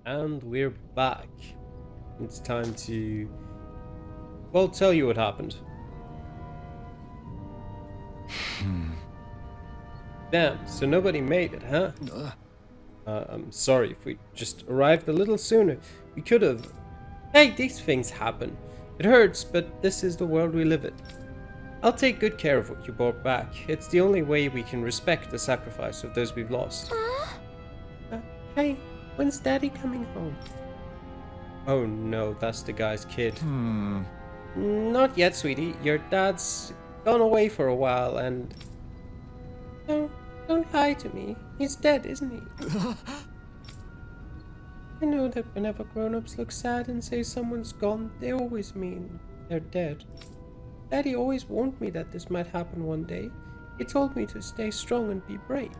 And we're back. It's time to, well, tell you what happened. Damn, so nobody made it, huh? I'm sorry if we just arrived a little sooner. We could have. Hey, these things happen. It hurts, but this is the world we live in. I'll take good care of what you brought back. It's the only way we can respect the sacrifice of those we've lost. Hey, when's Daddy coming home? Oh no, that's the guy's kid. Not yet, sweetie. Your dad's gone away for a while and... No, don't lie to me. He's dead, isn't he? I know that whenever grown-ups look sad and say someone's gone, they always mean they're dead. Daddy always warned me that this might happen one day. He told me to stay strong and be brave.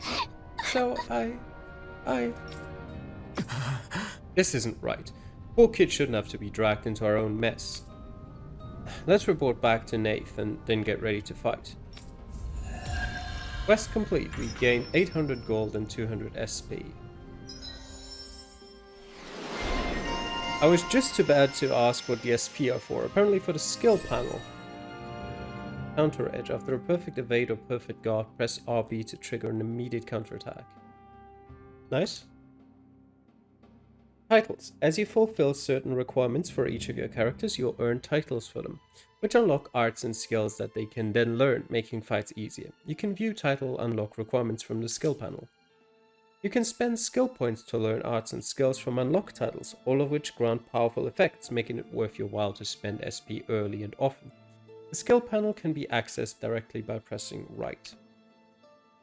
So I... This isn't right. Poor kid shouldn't have to be dragged into our own mess. Let's report back to Nath and then get ready to fight. Quest complete. We gained 800 gold and 200 SP. I was just about to ask what the SP are for. Apparently for the skill panel. Counter edge. After a perfect evade or perfect guard, press RB to trigger an immediate counterattack. Nice. Titles. As you fulfill certain requirements for each of your characters, you'll earn titles for them, which unlock arts and skills that they can then learn, making fights easier. You can view title unlock requirements from the skill panel. You can spend skill points to learn arts and skills from unlocked titles, all of which grant powerful effects, making it worth your while to spend SP early and often. The skill panel can be accessed directly by pressing right.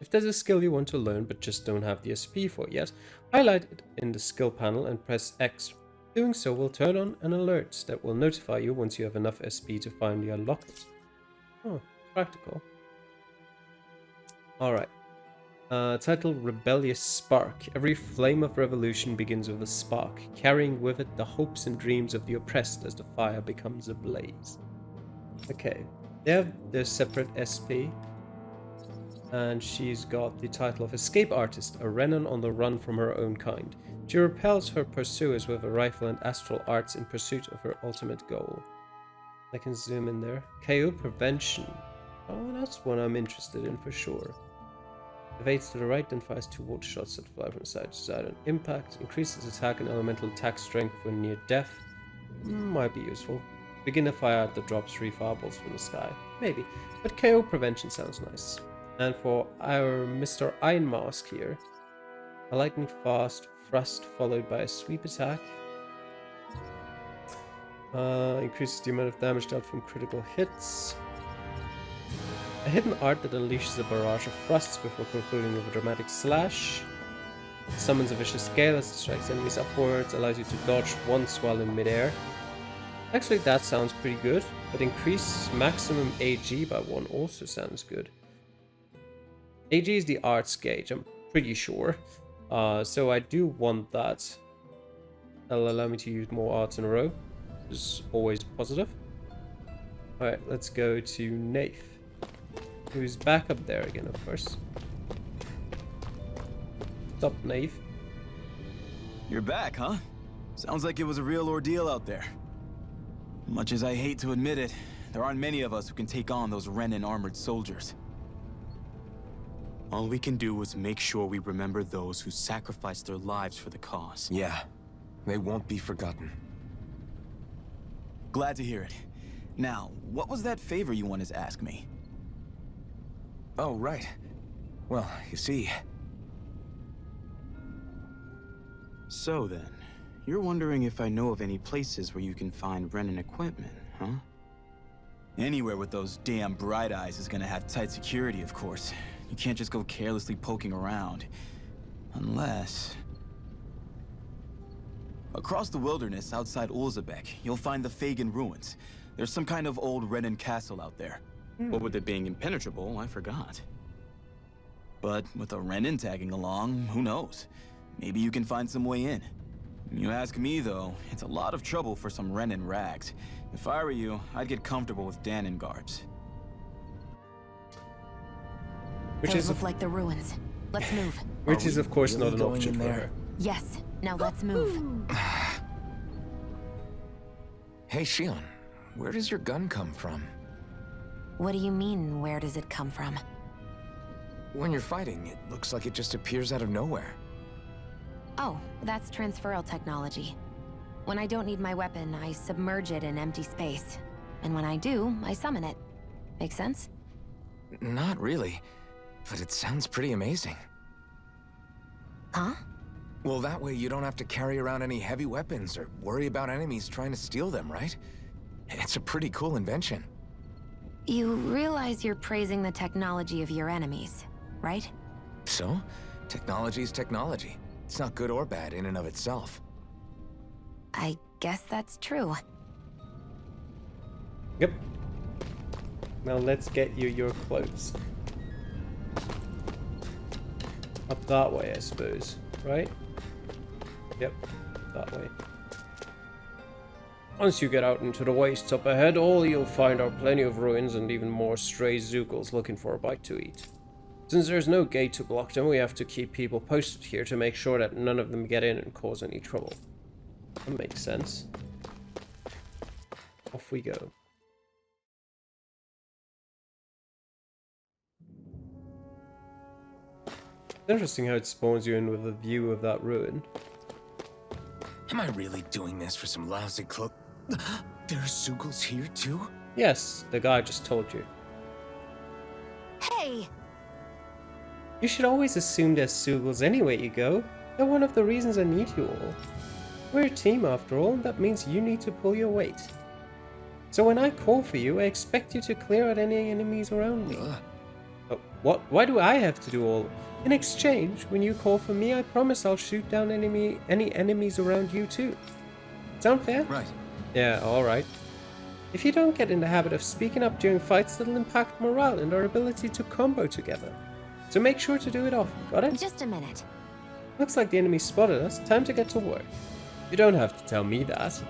If there's a skill you want to learn but just don't have the SP for it yet, highlight it in the skill panel and press X. Doing so will turn on an alert that will notify you once you have enough SP to finally unlock it. Oh, practical. Alright. Title Rebellious Spark. Every flame of revolution begins with a spark, carrying with it the hopes and dreams of the oppressed as the fire becomes ablaze. Okay, they have their separate SP. And she's got the title of Escape Artist, a Renan on the run from her own kind. She repels her pursuers with a rifle and astral arts in pursuit of her ultimate goal. I can zoom in there. KO Prevention. Oh, that's one I'm interested in for sure. Evades to the right, then fires 2 water shots that fly from side to side on impact. Increases attack and elemental attack strength when near death. Might be useful. Beginner fire that drops 3 fireballs from the sky. Maybe. But KO Prevention sounds nice. And for our Mr. Iron Mask here, a lightning fast thrust followed by a sweep attack. Increases the amount of damage dealt from critical hits. A hidden art that unleashes a barrage of thrusts before concluding with a dramatic slash. Summons a vicious gale as it strikes enemies upwards, allows you to dodge once while in midair. Actually, that sounds pretty good, but increase maximum AG by 1 also sounds good. AG is the arts gauge, I'm pretty sure. So I do want that. That'll allow me to use more arts in a row, which is always positive. Alright, let's go to Nath, who's back up there again, of course. What's up, Nath? You're back, huh? Sounds like it was a real ordeal out there. Much as I hate to admit it, there aren't many of us who can take on those Renan armored soldiers. All we can do is make sure we remember those who sacrificed their lives for the cause. Yeah, they won't be forgotten. Glad to hear it. Now, what was that favor you wanted to ask me? Oh, right. Well, you see... So then, you're wondering if I know of any places where you can find Renan equipment, huh? Anywhere with those damn bright eyes is gonna have tight security, of course. You can't just go carelessly poking around. Unless... Across the wilderness outside Ulzebek, you'll find the Fagan ruins. There's some kind of old Renan castle out there. What with it being impenetrable, I forgot. But with a Renan tagging along, who knows? Maybe you can find some way in. You ask me, though, it's a lot of trouble for some Renan rags. If I were you, I'd get comfortable with Danon garbs. Which Those is look like the ruins. Let's move. which is of course not an option for there? her. Yes, now let's move. Hey, Shion, where does your gun come from? What do you mean, where does it come from? When you're fighting, it looks like it just appears out of nowhere. Oh, that's transferal technology. When I don't need my weapon, I submerge it in empty space. And when I do, I summon it. Make sense? Not really, but it sounds pretty amazing. Huh? Well, that way you don't have to carry around any heavy weapons or worry about enemies trying to steal them, right? It's a pretty cool invention. You realize you're praising the technology of your enemies, right? So, technology's technology. It's not good or bad in and of itself. I guess that's true. Yep. Now let's get you your clothes. Up that way, I suppose. Right? Yep. That way. Once you get out into the wastes up ahead, all you'll find are plenty of ruins and even more stray Zoogles looking for a bite to eat. Since there's no gate to block them, we have to keep people posted here to make sure that none of them get in and cause any trouble. That makes sense. Off we go. Interesting how it spawns you in with a view of that ruin. Am I really doing this for some lousy cloak? There's Zoogles here too? Yes, the guy just told you. Hey! You should always assume there's Zoogles anywhere you go. They're one of the reasons I need you all. We're a team after all, and that means you need to pull your weight. So when I call for you, I expect you to clear out any enemies around me. Oh, what? Why do I have to do all? In exchange, when you call for me, I promise I'll shoot down any enemies around you too. Sound fair? Right. Yeah, alright. If you don't get in the habit of speaking up during fights, that'll impact morale and our ability to combo together. So make sure to do it often, got it? Just a minute. Looks like the enemy spotted us. Time to get to work. You don't have to tell me that.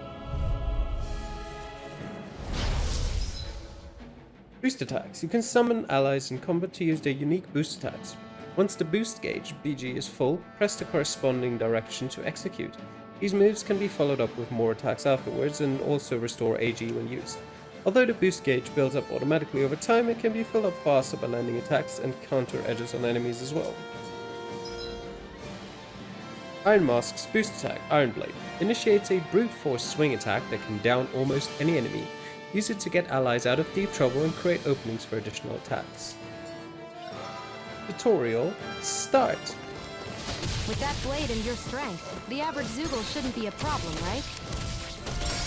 Boost attacks. You can summon allies in combat to use their unique boost attacks. Once the boost gauge, BG, is full, press the corresponding direction to execute. These moves can be followed up with more attacks afterwards and also restore AG when used. Although the boost gauge builds up automatically over time, it can be filled up faster by landing attacks and counter edges on enemies as well. Iron Mask's boost attack, Iron Blade, initiates a brute force swing attack that can down almost any enemy. Use it to get allies out of deep trouble and create openings for additional attacks. Tutorial start. With that blade and your strength, the average Zoogle shouldn't be a problem, right?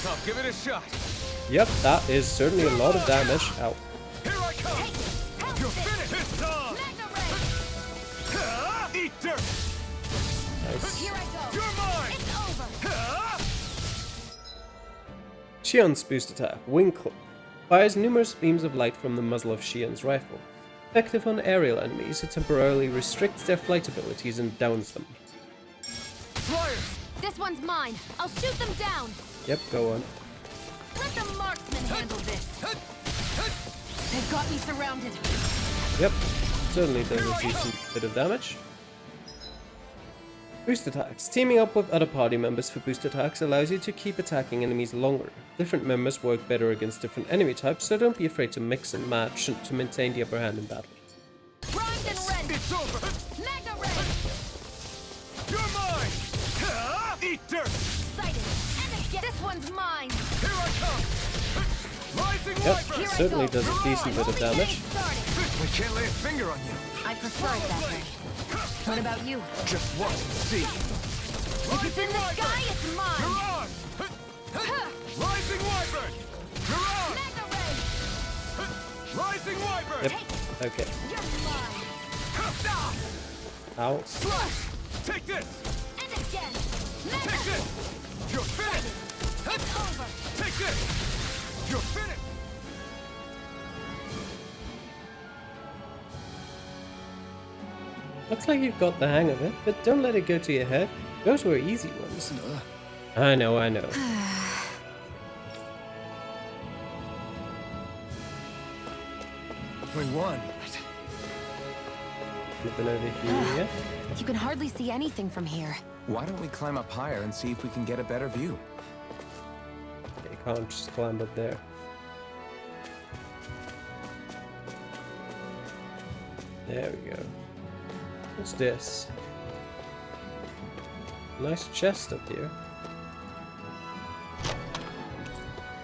I'll give it a shot. Yep, that is certainly a lot of damage. Ow. Here I come. Hey, help You're this! finished. It's time. Magna Ray! Eat dirt. Nice. Here I go! You're mine. It's over! Shion's boost attack, Wing Clip, fires numerous beams of light from the muzzle of Shion's rifle. Effective on aerial enemies, it temporarily restricts their flight abilities and downs them. Flyers. This one's mine. I'll shoot them down. Yep, go on. Let the marksman handle this. They've got me surrounded. Yep, certainly does a decent bit of damage. Boost attacks. Teaming up with other party members for boost attacks allows you to keep attacking enemies longer. Different members work better against different enemy types, so don't be afraid to mix and match to maintain the upper hand in battle. Grind and rend. It's over. Magna Ray! You're mine. Eat dirt. Sighted. And again. This one's mine. Here I come. Rising Yep, Wyvern. Here I certainly go. does a decent bit of Only damage. getting started. I can't lay a finger on you. I prefer it that way. What about you? Just watch and see. If it's in the sky, it's You're mine. on. Rising Wyvern. You're on. Magna Ray! Rising Wyvern. Yep, okay. You're mine. Ow. Flush. Take this. And again. Take Magna. this. You're finished. It's over. Take this. You're finished. Looks like you've got the hang of it, but don't let it go to your head. Those were easy ones. I know, I know. We won. Nothing over here yet. You can hardly see anything from here. Why don't we climb up higher and see if we can get a better view? You can't just climb up there. There we go. What's this? Nice chest up here.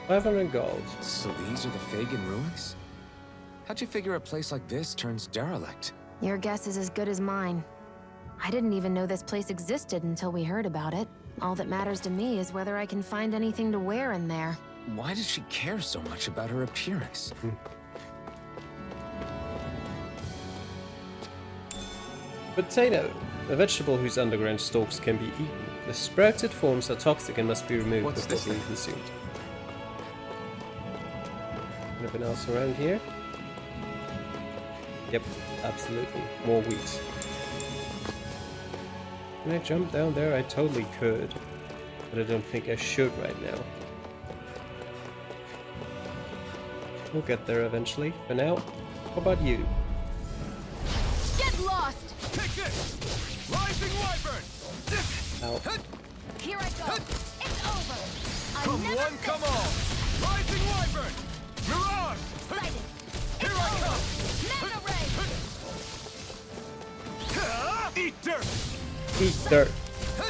500 gold. So these are the Fagan ruins? How'd you figure a place like this turns derelict? Your guess is as good as mine. I didn't even know this place existed until we heard about it. All that matters to me is whether I can find anything to wear in there. Why does she care so much about her appearance? Potato. A vegetable whose underground stalks can be eaten. The sprouted forms are toxic and must be removed What's before this being thing? consumed. Anything else around here? Yep, absolutely. More wheat. Can I jump down there? I totally could, but I don't think I should right now. We'll get there eventually. For now, how about you? Get lost! Take this! Rising Wyvern! Ow. Here I go! It's over! Come one, come all! Rising Wyvern! Mirage! Sighted! Here I come! Mega Ray! Eat dirt! Eat dirt.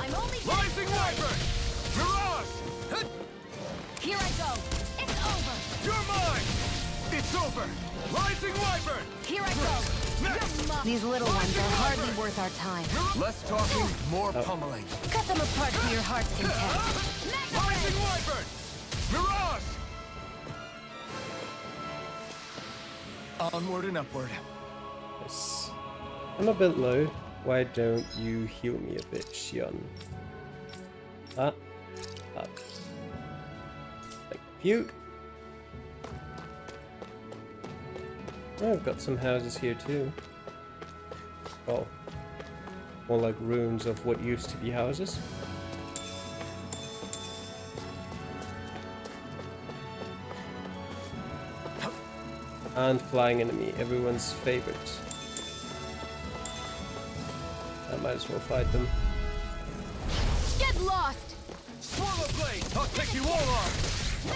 I'm only Rising Wyvern! Mirage! Here I go! It's over! You're mine! It's over! Rising Wyvern! Here I go! These little ones are hardly worth our time. Less talking, more pummeling. Cut them apart to your heart's content. Rising Wyvern! Mirage! Onward and upward. Yes. I'm a bit low. Why don't you heal me a bit, Xion? Up. Thank you. Oh, I've got some houses here too. Oh. More like ruins of what used to be houses. And flying enemy, everyone's favorite. I might as well fight them. Get lost! Swallow blade! I'll take you all on!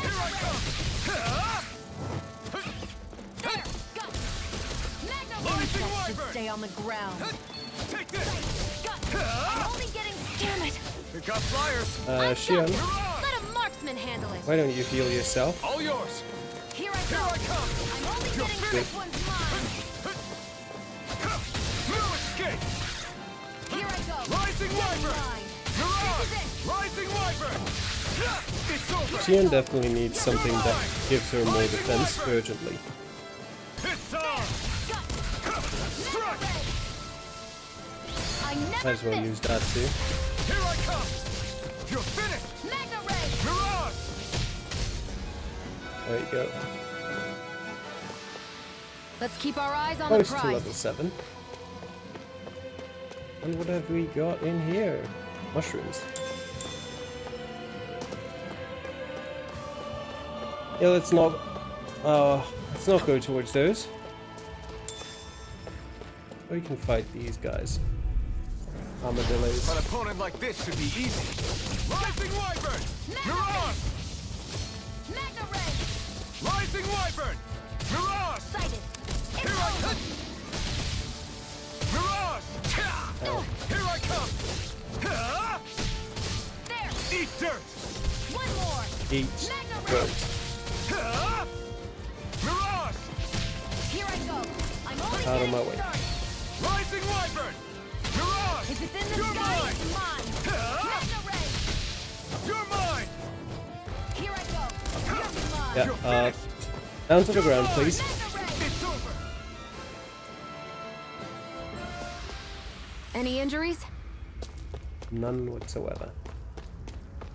Here I come! There! Got it! Mega Rising Ray! Wyvern! Stay on the ground. Take this! Got it! I'm only getting... Damn it! Pick up flyers! Xion, Let a marksman handle it! why don't you heal yourself? All yours! Here I Here go! I come! I'm only You're getting... finished. This one's mine! No escape! Here I go! Rising Wyvern! Mine! Mirage! This is it. Rising Wyvern! It's over! Xion definitely needs something that gives her more defense urgently. It's on! Got it! Struck! Mega Ray! I never Might as well miss. use that too. Here I come! You're finished! Mega Ray! Mirage! There you go. Let's keep our eyes on Close the to prize. level 7. And what have we got in here? Mushrooms. Yeah, let's not go towards those. We can fight these guys. Armadillos. An opponent like this should be easy. Rising Wyvern! Mirage! Mega Ray! Rising Wyvern! Mirage! Sighted! Here I come! Mirage! Here I come! There! Eat dirt! One more! Eat Mega dirt. Mirage! Here I go! I'm only Out of getting my way. started! Rising Wyvern! Mirage! If it's in the You're sky, mine! it's mine! Mega Ray! You're mine! Here I go! You're mine! Yeah, down to the ground, please. Mega Ray! It's over! Any injuries? None whatsoever.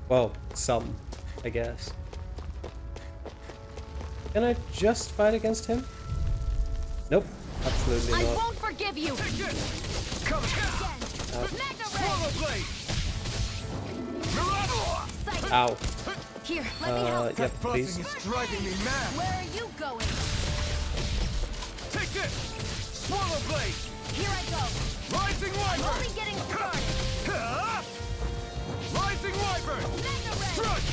Well, some, I guess. Can I just fight against him? Nope, absolutely I not. won't forgive you! Take it! Come again! Mega Swallow Ray! blade! Mirage! Sighted! Ow. Here, let me help! Yep, please. Buzzing is driving me mad. Where are you going? Take this! Swallow blade! Here I go. Rising Wyvern! Only getting started. Rising Wyvern! Mega Red. Strike!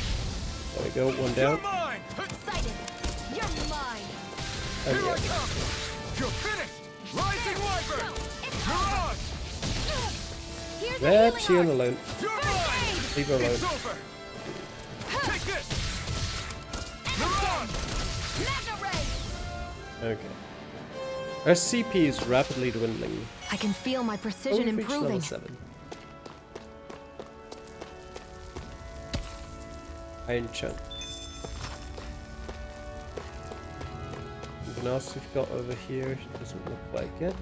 There we go, one You're down. mine! Excited. You're mine. Oh, Here I yeah. come! You're finished! Rising Wyvern! It's Mirage! Here's Let a she healing arc. alone. You're First mine! aid. Leave her alone. It's over! Take this! Mirage! Mega Ray. Okay. Our CP is rapidly dwindling. I can feel my Oh, precision we've reached level improving. 7. Iron chunk. Anything else we've got over here? Doesn't look like it.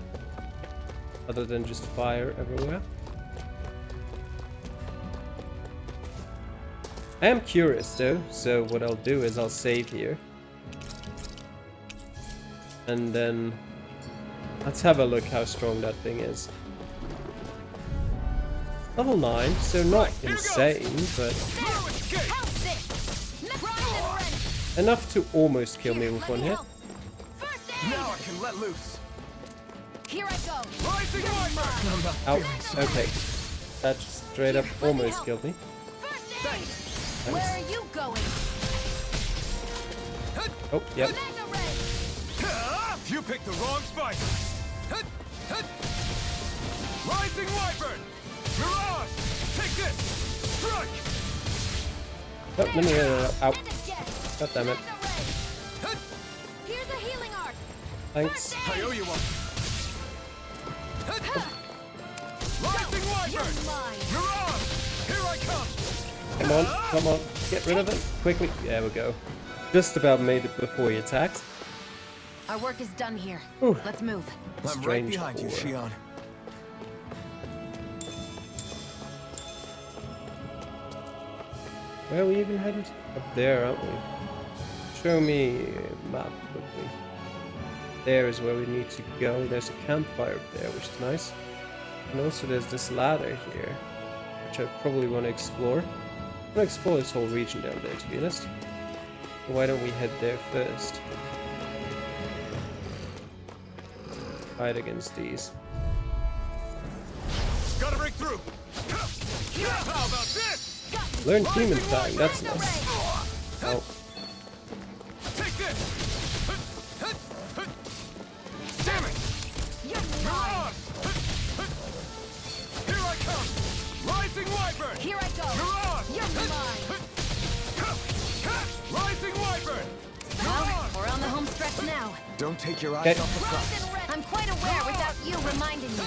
Other than just fire everywhere. I am curious though, so what I'll do is I'll save here. And then let's have a look how strong that thing is. Level 9, so not insane, but No escape! Help this. enough to almost kill me with one hit. First aid. Now I can let loose. Here I go. Rising Wyvern! Ouch, okay. That straight up almost killed me. First aid. Where are you going? Oh, yep. Mega Ray. You picked the wrong fight! Rising Wyvern! Mirage! Take this! Strike! Oh, no. Ow. And again. God damn it. Mega Ray. Here's a healing arc. Thanks. I owe you one! Rising You're Wyvern! mine. Mirage! Here I come! Come on. Get rid of it. Quickly. There we go. Just about made it before he attacked. Our work is done here. Whew. Let's move. I'm right Strange behind you, core. Shion. Where are we even headed? Up there, aren't we? Show me map quickly. There is where we need to go. There's a campfire up there, which is nice. And also there's this ladder here, which I probably want to explore. I want to explore this whole region down there, to be honest. Why don't we head there first? Fight against these. Gotta break through! How about this? Learn demon fang, that's nice. Oh, Take this! Damn it! You're mine. Mirage! Here I come! Rising Wyvern! Here I go. Mirage! You're mine. Rising Wyvern! Well, we're on the home stretch now. Don't take your eyes Okay. off the prize. I'm quite aware without you reminding me.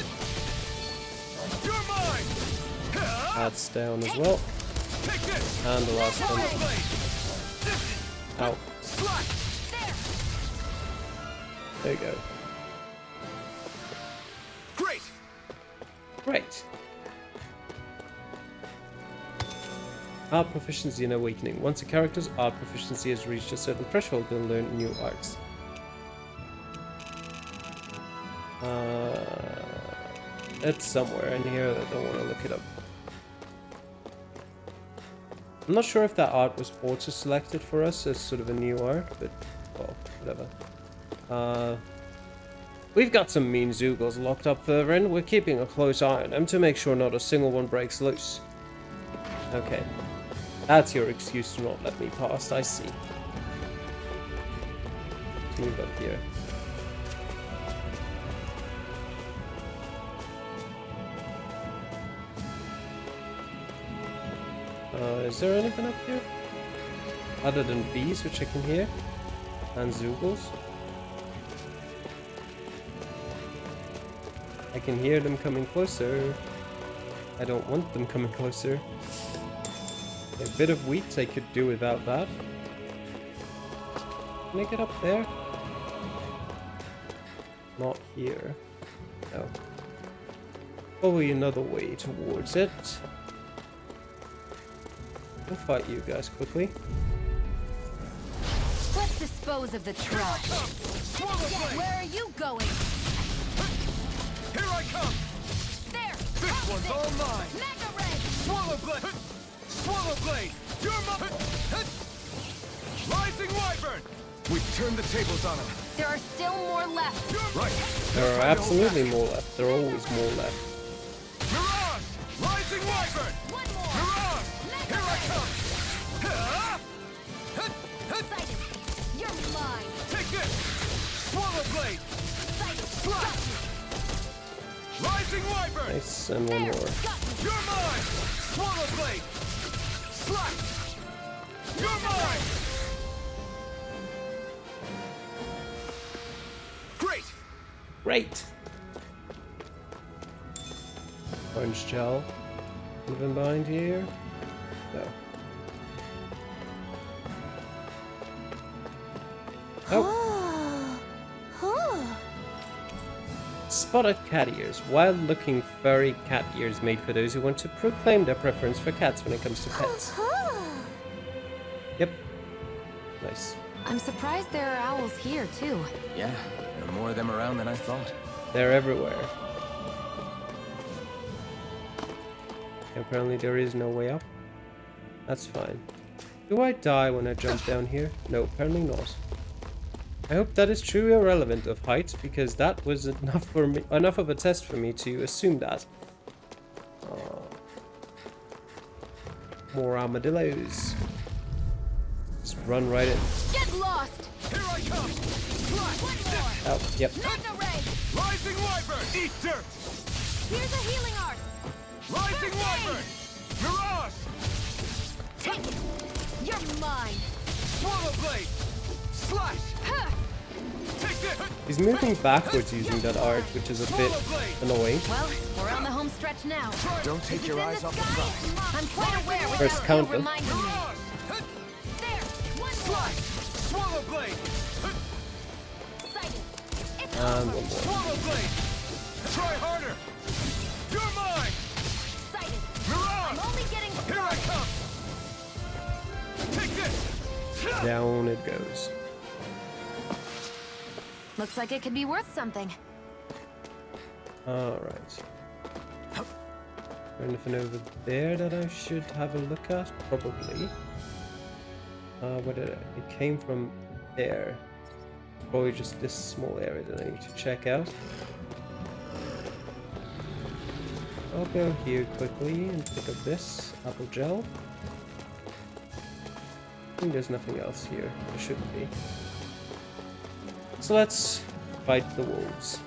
You're mine! that's down as well. Take this! And the last one. Blade! Ow. Slash! There you go. Great! Great. Art proficiency and awakening. Once a character's art proficiency has reached a certain threshold, they'll learn new arts. It's somewhere in here. I don't want to look it up. I'm not sure if that art was auto-selected for us as sort of a new art, but well, whatever. We've got some mean Zoogles locked up further in. We're keeping a close eye on them to make sure not a single one breaks loose. Okay. That's your excuse to not let me past, I see. Let's move up here. Is there anything up here? Other than bees, which I can hear? And Zoogles? I can hear them coming closer. I don't want them coming closer. A bit of wheat I could do without that. Can I get up there? Not here. No. Probably another way towards it. We'll fight you guys quickly. Let's dispose of the trash. Swallow Blade! Where are you going? Here I come! There! This one's all mine! Mega Ray! Swallow Blade! Swallow Blade! You're mine! Rising Wyvern! We turned the tables on them. There are still more left. Right. There are absolutely more left. There are always more left. Mirage! Rising Wyvern! One more. Mirage! Here I come! Excited. You're mine. Take this! Swallow Blade! Excited. Slash! Rising Wyvern! Nice, and one more. Got me. You're mine! Swallow Blade! Slash! You're mine! Great! Great! Orange gel. Even behind here? No. Oh! Spotted cat ears. Wild-looking furry cat ears made for those who want to proclaim their preference for cats when it comes to pets. Yep. Nice. I'm surprised there are owls here, too. Yeah, there are more of them around than I thought. They're everywhere. Apparently there is no way up. That's fine. Do I die when I jump down here? No, apparently not. I hope that is truly irrelevant of height, because that was enough for me, enough of a test for me to assume that. More armadillos. Just run right in. Get lost! Here I come! Slash! One more! Oh, yep. Magna Ray! Rising Wyvern! Eat dirt! Here's a healing art! Rising First aid! Wyvern! Mirage! Take it! You're mine! Swallow Blade! Slash! Huh. Take this! He's moving backwards using that art, which is a bit annoying. Well, we're on the home stretch now. Don't take your eyes off the prize. I'm quite aware what First you're counter. reminding me. Mirage! There! One more! Slash! Swallow Blade! Excited! It's And over! one more. Swallow Blade! Try harder! You're mine! Excited! Mirage! I'm only getting Here I started! come! Take this! Down it goes. Looks like it could be worth something. Alright. Anything over there that I should have a look at? Probably. Where did it came from there. Probably just this small area that I need to check out. I'll go here quickly and pick up this apple gel. I think there's nothing else here. There shouldn't be. So let's fight the wolves.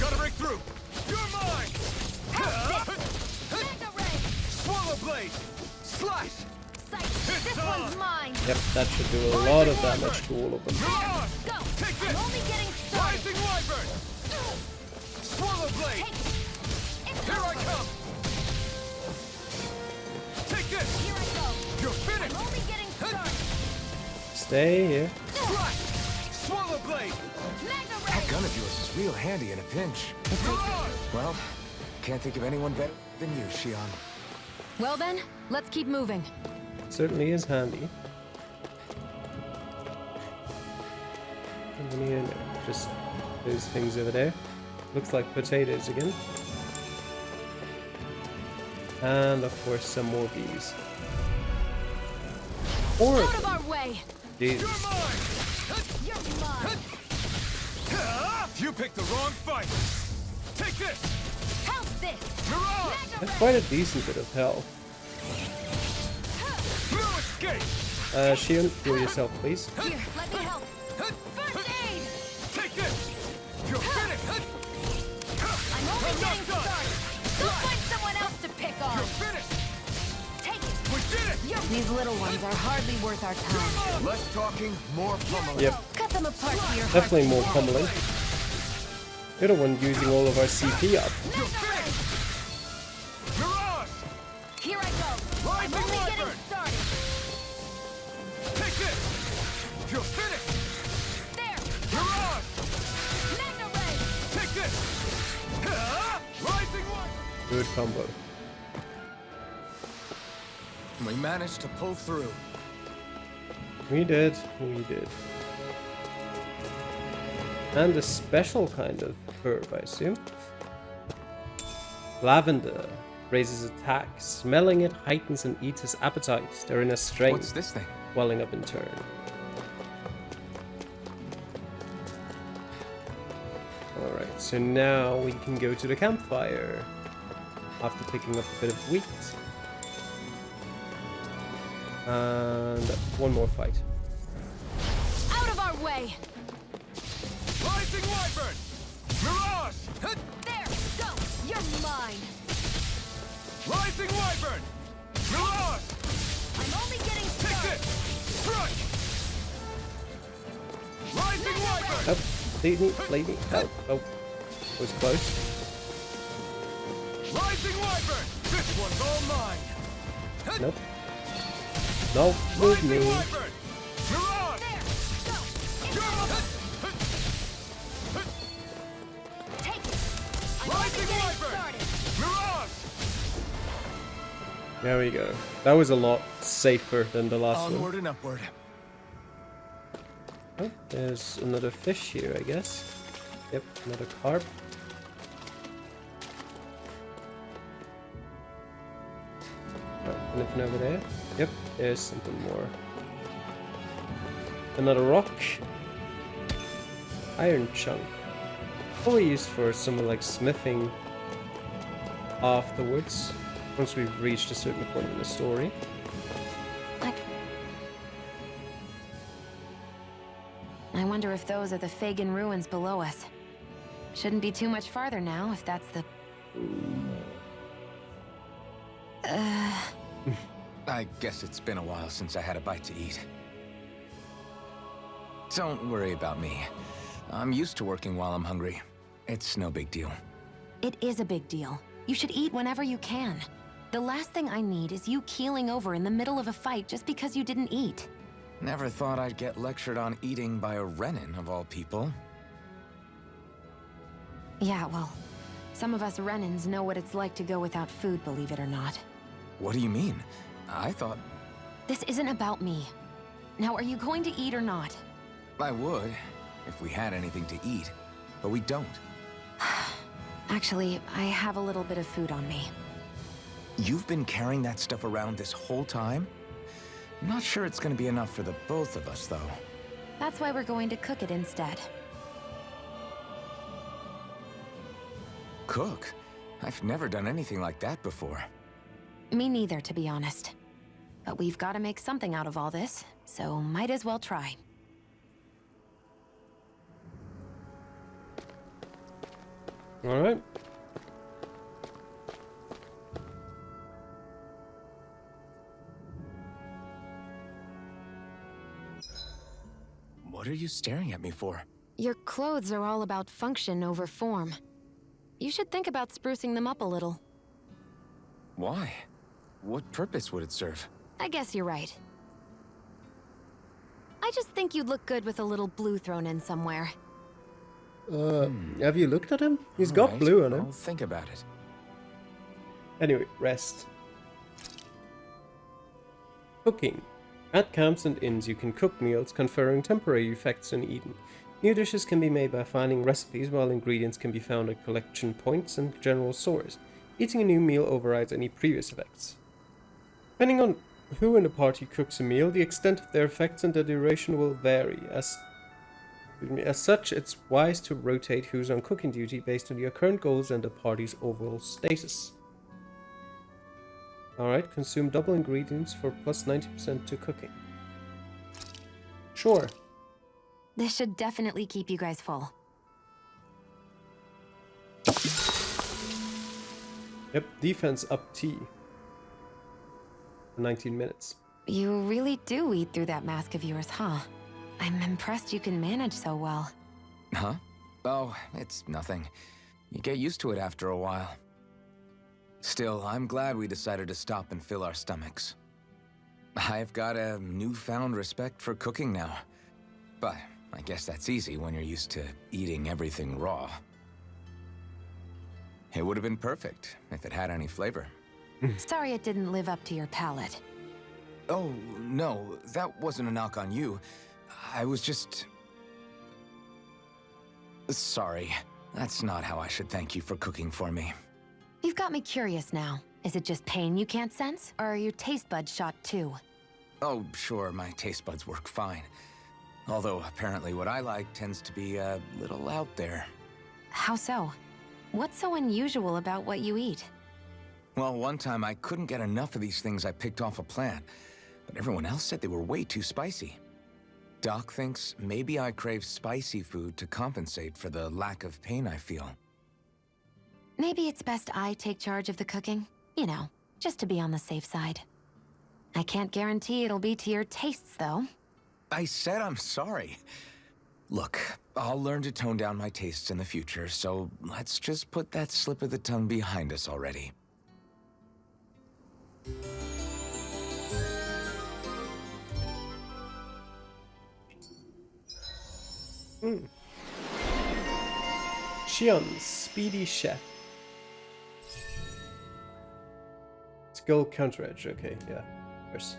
Gotta break through! You're mine! Magna Ray! Swallow Blade! Slash! Excited! This one's mine! Yep, that should do a lot of damage to all of them. Mirage! Go! Take I'm this! only getting started! Rising Wyvern! Swallow Blade! Take it! It's Here I over. come! Take this! Here I go! You're finished! I'm only getting started! Stay here. Slash! Swallow Blade! Magna That Ray! gun of yours is real handy in a pinch. Mirage! Well, can't think of anyone better than you, Shion. Well then, let's keep moving. Certainly is handy. Anything here? No, just those things over there. Looks like potatoes again. And of course some more bees. Or Out of our way! You're Jesus. mine! You're mine! You picked the wrong fight! Take this! Help this! Mirage! Magna That's Ray! quite a decent bit of health. No escape! Shion, heal yourself, please. Here, let me help! First aid! Take this! You're finished! I'm only getting started! Go find someone else to pick You're on! finished! Take it! We did it! These little ones are hardly worth our time. Less talking, more pummeling. Yep, Cut them apart to your definitely more heart's pummeling. You're the one using all of our CP up. You're finished! Mirage! Here I go! I'm Rising only getting Wyvern! started! Take this! You're finished! There! Mirage! Magna Ray! Take this! Rising Wyvern! Good combo. We managed to pull through. We did. We did. And a special kind of herb, I assume. Lavender. raises attack. Smelling it heightens an eater's appetite. They're in a strength, What's this thing? welling up in turn. Alright, so now we can go to the campfire. After picking up a bit of wheat. And one more fight. Out of our way! Rising Wyvern! Mirage! There, go! You're mine! Rising Wyvern! Mirage! I'm only getting Take started! this! Strike! Rising Wyvern! Oh, lead me. Oh, was close. Rising Wyvern! This one's all mine! Nope. No, move Rising me. Wyvern! Mirage! There, go! You're my- Take it! I'm only Rising getting Wyvern! started! Mirage! There we go. That was a lot safer than the last one. Onward and upward. Oh, there's another fish here, I guess. Yep, another carp. Oh, anything over there? Yep, there's something more. Another rock. Iron chunk. Probably used for some like smithing afterwards, once we've reached a certain point in the story. I wonder if those are the Fagan ruins below us. Shouldn't be too much farther now, if that's the... I guess it's been a while since I had a bite to eat. Don't worry about me. I'm used to working while I'm hungry. It's no big deal. It is a big deal. You should eat whenever you can. The last thing I need is you keeling over in the middle of a fight just because you didn't eat. Never thought I'd get lectured on eating by a Renin, of all people. Yeah, well, some of us Renins know what it's like to go without food, believe it or not. What do you mean? I thought This isn't about me. Now, are you going to eat or not? I would, if we had anything to eat, but we don't. Actually, I have a little bit of food on me. You've been carrying that stuff around this whole time? Not sure it's gonna be enough for the both of us, though. That's why we're going to cook it instead. Cook? I've never done anything like that before. Me neither, to be honest. But we've got to make something out of all this, so might as well try. Alright. What are you staring at me for? Your clothes are all about function over form. You should think about sprucing them up a little. Why? What purpose would it serve? I guess you're right. I just think you'd look good with a little blue thrown in somewhere. Have you looked at him? He's All got right, blue on him. I'll think about it. Anyway, rest. Cooking. At camps and inns, you can cook meals, conferring temporary effects on eating. New dishes can be made by finding recipes, while ingredients can be found at collection points and general stores. Eating a new meal overrides any previous effects. Depending on who in the party cooks a meal, the extent of their effects and the duration will vary. As such, it's wise to rotate who's on cooking duty based on your current goals and the party's overall status. Alright, consume double ingredients for plus 90% to cooking. Sure. This should definitely keep you guys full. Yep, defense up T. For 19 minutes. You really do eat through that mask of yours, huh? I'm impressed you can manage so well. Huh? Oh, it's nothing. You get used to it after a while. Still, I'm glad we decided to stop and fill our stomachs. I've got a newfound respect for cooking now. But I guess that's easy when you're used to eating everything raw. It would have been perfect if it had any flavor. Sorry it didn't live up to your palate. Oh, no, that wasn't a knock on you. I was just... Sorry. That's not how I should thank you for cooking for me. You've got me curious now. Is it just pain you can't sense, or are your taste buds shot too? Oh, sure, my taste buds work fine. Although, apparently what I like tends to be a little out there. How so? What's so unusual about what you eat? Well, one time I couldn't get enough of these things I picked off a plant, but everyone else said they were way too spicy. Doc thinks maybe I crave spicy food to compensate for the lack of pain I feel. Maybe it's best I take charge of the cooking. You know, just to be on the safe side. I can't guarantee it'll be to your tastes, though. I said I'm sorry. Look, I'll learn to tone down my tastes in the future, so let's just put that slip of the tongue behind us already. Shion's Speedy Chef. Skill counter edge. Okay, yeah, of course.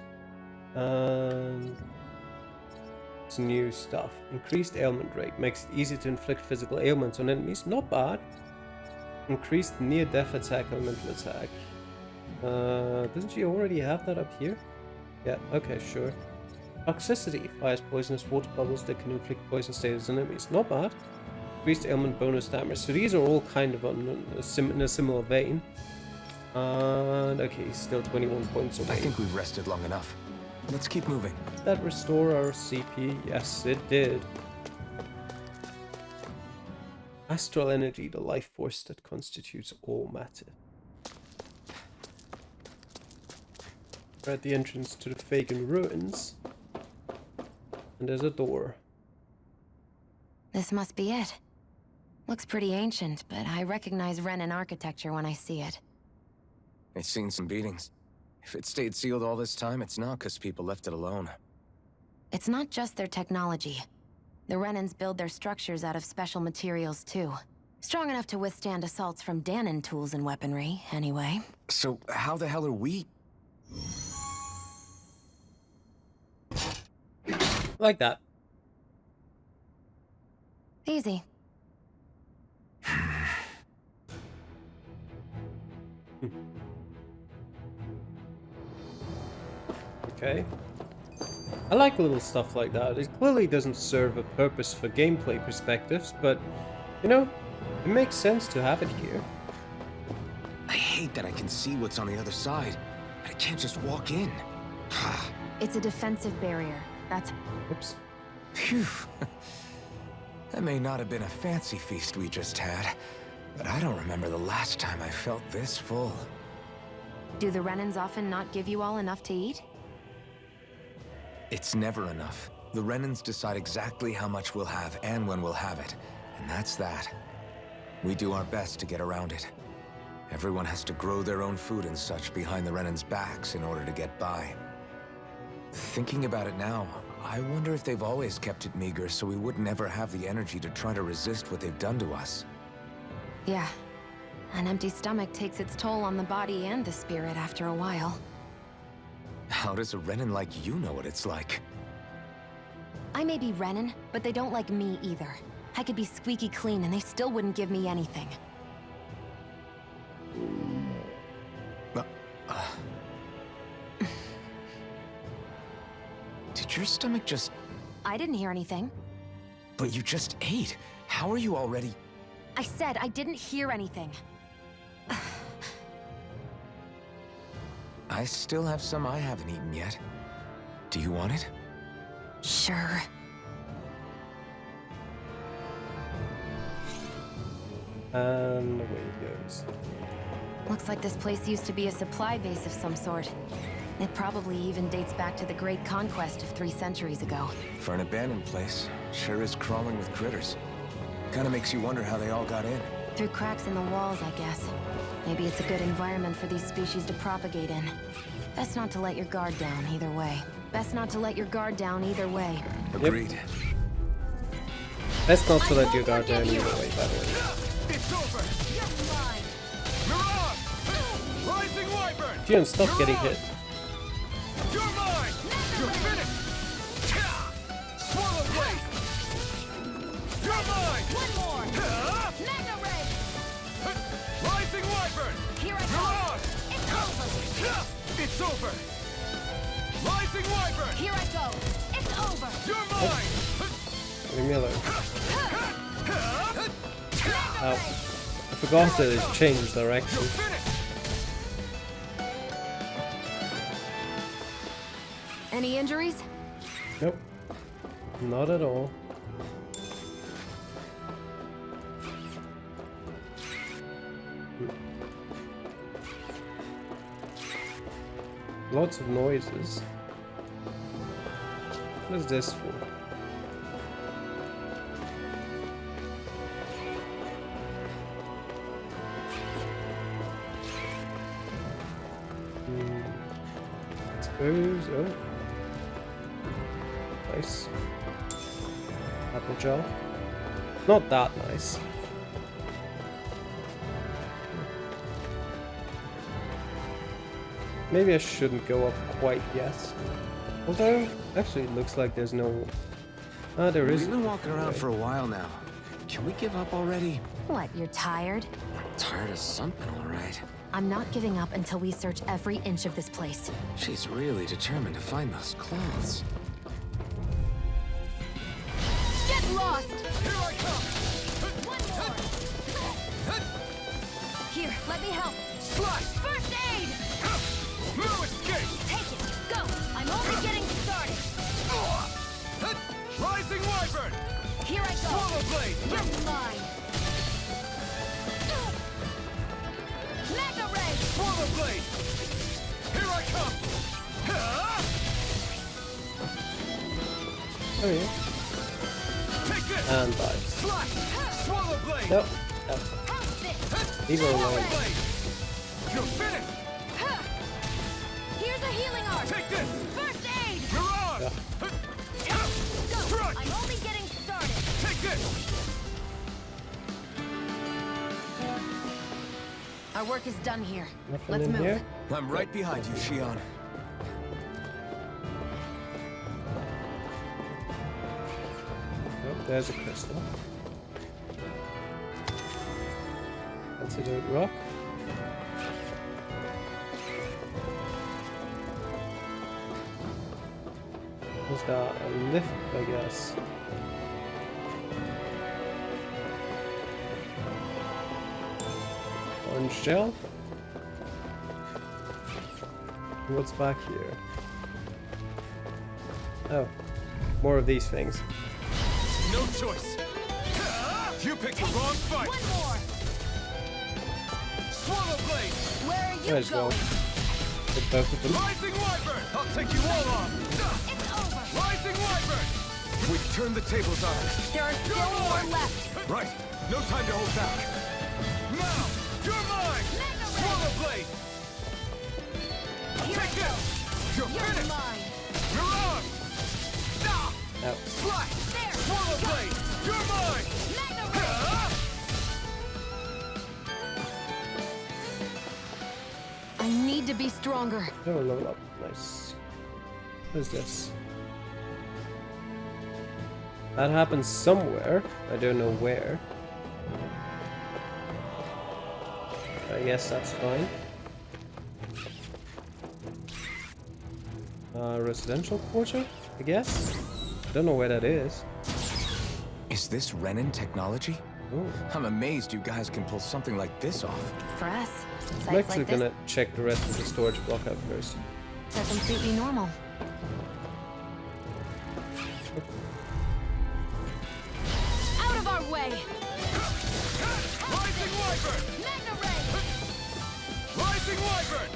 It's new stuff. Increased ailment rate makes it easy to inflict physical ailments on enemies. Not bad. Increased near-death attack, elemental attack. Doesn't she already have that up here? Yeah, okay, sure. Toxicity fires poisonous water bubbles that can inflict poison status on enemies. Not bad. Increased ailment bonus damage. So these are all kind of in a similar vein. And okay, still 21 points away. I think we've rested long enough. Let's keep moving. Did that restore our CP? Yes, it did. Astral energy, the life force that constitutes all matter. We're at the entrance to the Fagan ruins. And there's a door. This must be it. Looks pretty ancient, but I recognize Renan architecture when I see it. It's seen some beatings. If it stayed sealed all this time, it's not because people left it alone. It's not just their technology. The Renans build their structures out of special materials, too. Strong enough to withstand assaults from Danon tools and weaponry, anyway. So how the hell are we? Like that. Easy. Okay. I like little stuff like that. It clearly doesn't serve a purpose for gameplay perspectives, but, you know, it makes sense to have it here. I hate that I can see what's on the other side, but I can't just walk in. It's a defensive barrier. That's... Oops. Phew. That may not have been a fancy feast we just had, but I don't remember the last time I felt this full. Do the Renans often not give you all enough to eat? It's never enough. The Renans decide exactly how much we'll have and when we'll have it, and that's that. We do our best to get around it. Everyone has to grow their own food and such behind the Renans' backs in order to get by. Thinking about it now, I wonder if they've always kept it meager so we would never have the energy to try to resist what they've done to us. Yeah. An empty stomach takes its toll on the body and the spirit after a while. How does a Renan like you know what it's like? I may be Renan, but they don't like me either. I could be squeaky clean and they still wouldn't give me anything. Did your stomach just... I didn't hear anything. But you just ate. How are you already... I said I didn't hear anything. I still have some I haven't eaten yet. Do you want it? Sure. And away it goes. Looks like this place used to be a supply base of some sort. It probably even dates back to the Great Conquest of 3 centuries ago. For an abandoned place, sure is crawling with critters. Kinda makes you wonder how they all got in. Through cracks in the walls, I guess. Maybe it's a good environment for these species to propagate in. Best not to let your guard down either way. Best not to let your guard down either way. Agreed. Best not to let your guard down either way, by the way. It's over! You're mine! You're on! Rising Wyvern! Jian, stop getting hit. You're mine! You're finished! Swallow blade! You're mine! One more! Mega Ray! Rising Wyvern! Here I You're come! on! It's It's over! Rising Wyvern! Here I go. It's over. You're mine! Leave me alone. Ow. I forgot that it changed direction. You're finished! Any injuries? Nope. Not at all. Lots of noises. What is this for? Suppose. Oh. Nice. Apple jar. Not that nice. Maybe I shouldn't go up quite yet. Although, actually it looks like there's no... Ah, there is. We've been walking around for a while now. Can we give up already? What, you're tired? Tired of something, all right. I'm not giving up until we search every inch of this place. She's really determined to find those clothes. Get lost! Here I come! One more! Here, let me help. Slash! First aid! No escape! Take it, go! I'm only getting started! Rising Wyvern! Here I go! Swallow Blade! You're mine! Mega Ray! Swallow Blade! Here I come! Oh yeah. Take this! And dives. Slash! Swallow Blade! Nope. No. How's this? These are Swallow annoying. Blade! You're finished! Here's a healing art! Take this! First aid! You're on! Yeah. Go! Strike! I'm only getting started! Take this! Our work is done here. Nothing Let's in move. here. I'm right behind you, Shion. Nope, there's a crystal. Antidote rock. Was that a lift, I guess? Orange gel. What's back here? Oh, more of these things. No choice! You picked the wrong fight! One more! Swallow Blade! Where are you Might as well going? hit both of them. Rising Wyvern! I'll take you all on! It's over! Rising Wyvern! We've turned the tables on her. There are still more left! Right! No time to hold back! Now! You're mine! Mega Ray! Swallow Blade! Here I Take go! this! You're You're finished! mine! You're on! Ah! Out. Slash! There! Swallow Go! Blade! You're mine! Mega Ray! Ah! I need to be stronger. Oh, level up. Nice. What is this? That happens somewhere. I don't know where. I guess that's fine. Residential quarter, I guess? I don't know where that is. Is this Renin technology? Oh. I'm amazed you guys can pull something like this off. For us, I'm sites actually like this gonna check the rest of the storage block out first. are completely normal. Out of our way! Rising Wyvern! Mega Ray! Rising Wyvern!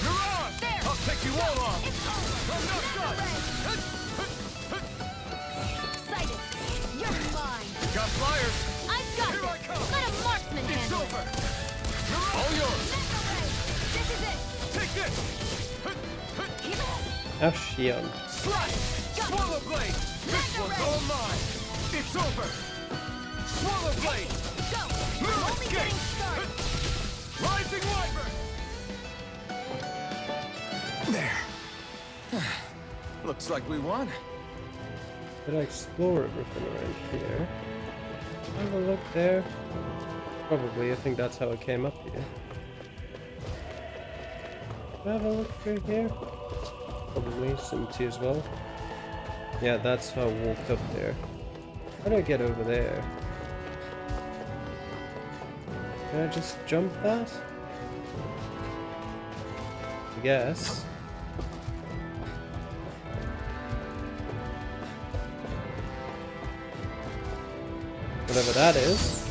You're on! There! I'll take you all on! It's over! I'm not done! Excited! You're mine! Got flyers! I've got Here I this! come! Let a marksman It's handle it! over! You're on! All yours! Mega Ray! This is it! Take this! Oh, Shion. Slash! Swallow Blade! This Mega one's Ray! all mine! It's over! Swallow Blade! Go! No I'm only escape! getting started! Rising Wyvern! There. Looks like we won. Did I explore everything around here? Have a look there. Probably, I think that's how I came up here. Have a look through here. Probably it's empty as well. Yeah, that's how I walked up there. How do I get over there? Can I just jump that? I guess. Whatever that is.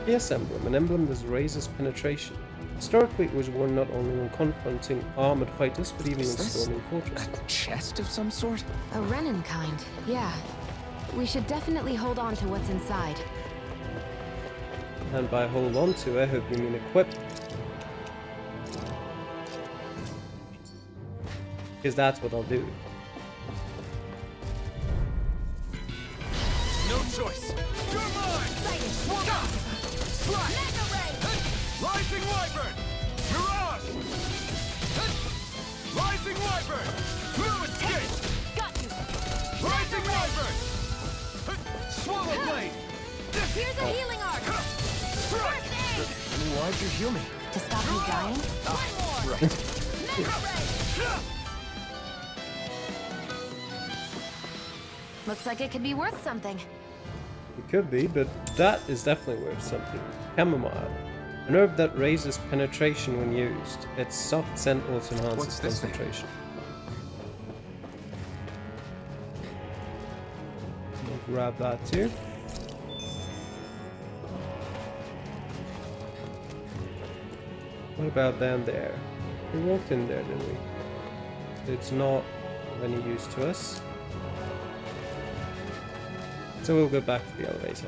PS emblem, an emblem that raises penetration. Historically, it was worn not only when confronting armored fighters, but even in storming fortresses. A chest of some sort? A Renin kind, yeah. We should definitely hold on to what's inside. And by hold on to, I hope you mean equip. Because that's what I'll do. No choice. You're mine. Slide. Rising Wyvern. Mirage. Rising Wyvern. Blue escape. Got you! Rising Wyvern. Swallow blade. Here's a healing arc! Strike. Why'd you heal me? To stop me dying? One more. Right. Looks like it could be worth something. It could be, but that is definitely worth something. Chamomile. An herb that raises penetration when used. Its soft scent also enhances What's this thing? concentration. I'll grab that too. What about down there? We walked in there, didn't we? It's not of any use to us. So we'll go back to the elevator.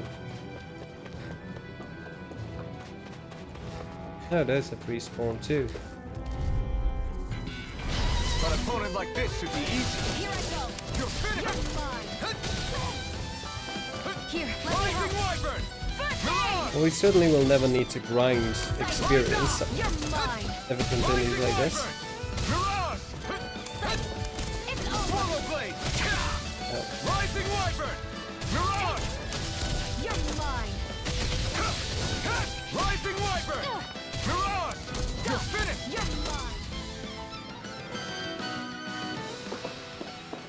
Oh, there's a free spawn too. An opponent like this should be easy. Here I go! You're finished. Here, let me Rising help! Wyvern. Mirage. Well, we certainly will never need to grind experience You're mine! if it continues like this. Mirage. It's over! Swallow blade. Rising Wyvern. Mirage. You're mine! Rising Wyvern. Mirage. You're finished. You're mine!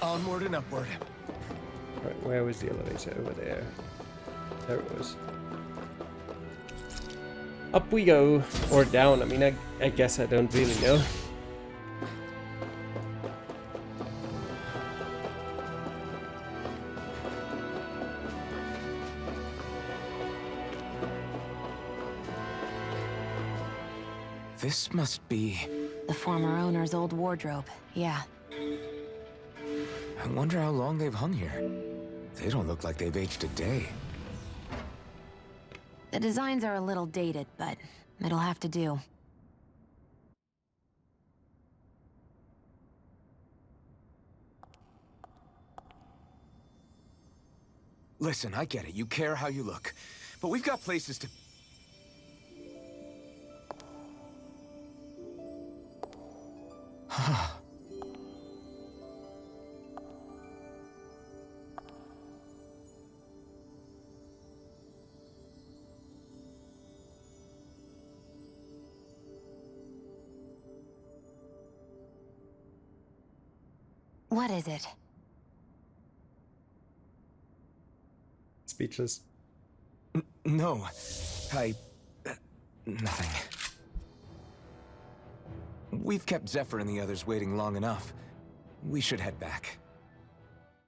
Onward and upward. Right, where was the elevator? Over there. There it was. Up we go. Or down. I mean, I guess I don't really know. This must be... The former owner's old wardrobe, yeah. I wonder how long they've hung here. They don't look like they've aged a day. The designs are a little dated, but it'll have to do. Listen, I get it. You care how you look. But we've got places to... What is it? Speechless. No. Nothing. We've kept Zephyr and the others waiting long enough. We should head back.